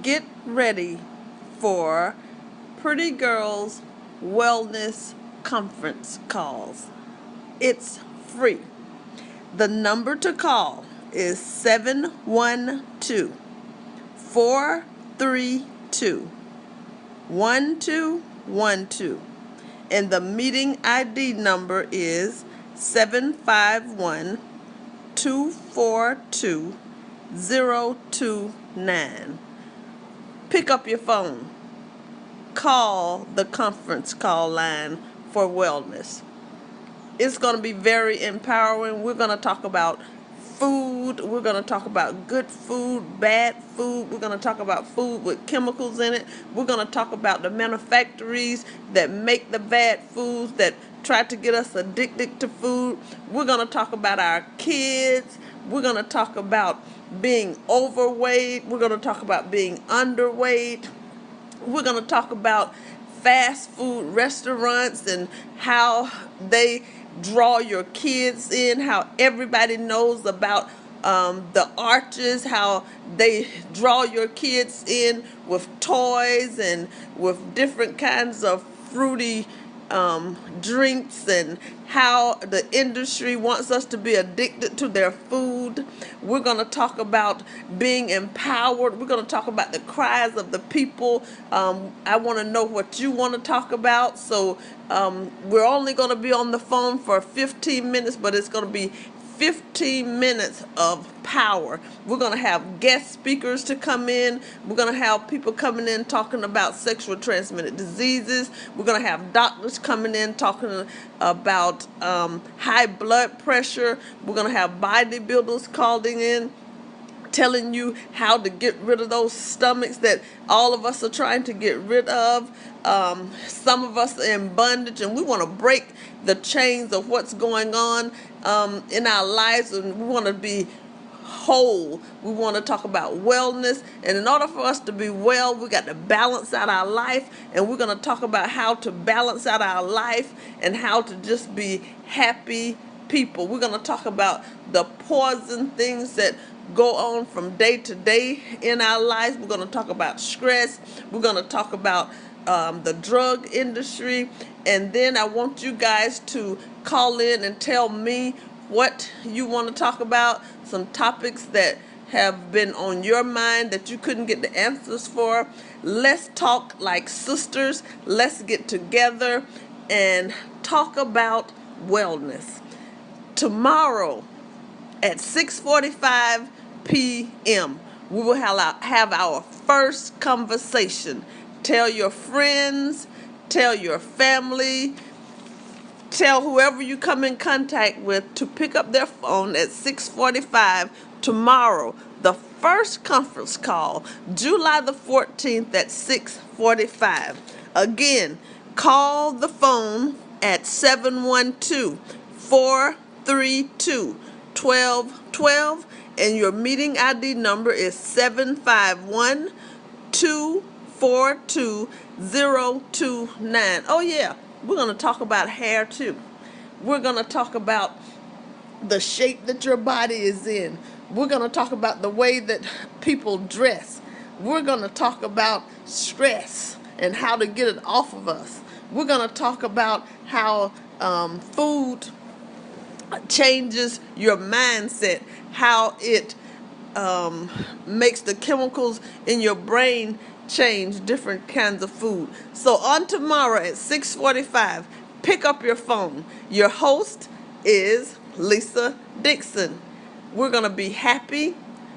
Get ready for Pretty Girls Wellness Conference calls. It's free. The number to call is 712-432-1212. And the meeting ID number is 751-242-029. Pick up your phone. Call the conference call line for wellness. It's going to be very empowering. We're going to talk about food. We're going to talk about good food, bad food. We're going to talk about food with chemicals in it. We're going to talk about the manufacturers that make the bad foods that try to get us addicted to food. We're going to talk about our kids. We're going to talk about being overweight. We're going to talk about being underweight. We're going to talk about fast food restaurants and how they draw your kids in, how everybody knows about the arches, how they draw your kids in with toys and with different kinds of fruity drinks, and how the industry wants us to be addicted to their food. We're going to talk about being empowered. We're going to talk about the cries of the people. I want to know what you want to talk about. So we're only going to be on the phone for 15 minutes, but it's going to be 15 minutes of power. We're going to have guest speakers to come in. We're going to have people coming in talking about sexual transmitted diseases. We're going to have doctors coming in talking about high blood pressure. We're going to have bodybuilders calling in, telling you how to get rid of those stomachs that all of us are trying to get rid of. Some of us are in bondage, and we want to break the chains of what's going on in our lives, and we want to be whole. We want to talk about wellness, and in order for us to be well, we got to balance out our life, and we're going to talk about how to balance out our life and how to just be happy people. We're going to talk about the poison things that go on from day to day in our lives. We're going to talk about stress. We're going to talk about the drug industry. And then I want you guys to call in and tell me what you want to talk about, some topics that have been on your mind that you couldn't get the answers for. Let's talk like sisters. Let's get together and talk about wellness. Tomorrow at 6:45 p.m. we will have our first conversation. Tell your friends, tell your family, tell whoever you come in contact with to pick up their phone at 6:45 tomorrow. The first conference call, July the 14th at 6:45. Again, call the phone at 712-432-1212, and your meeting ID number is 751-242-029. Oh yeah, we're going to talk about hair too. We're going to talk about the shape that your body is in. We're going to talk about the way that people dress. We're going to talk about stress and how to get it off of us. We're going to talk about how food changes your mindset, how it makes the chemicals in your brain change different kinds of food. So on tomorrow at 6:45, pick up your phone. Your host is Lisa Dixon. We're going to be happy.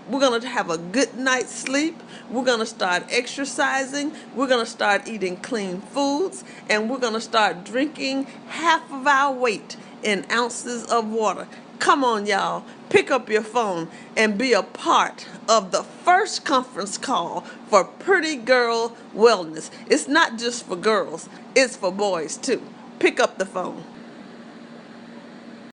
We're going to have a good night's sleep. We're going to start exercising. We're going to start eating clean foods. And we're going to start drinking half of our weight in ounces of water. Come on, y'all. Pick up your phone and be a part of the first conference call for Pretty Girl Wellness. It's not just for girls. It's for boys, too. Pick up the phone.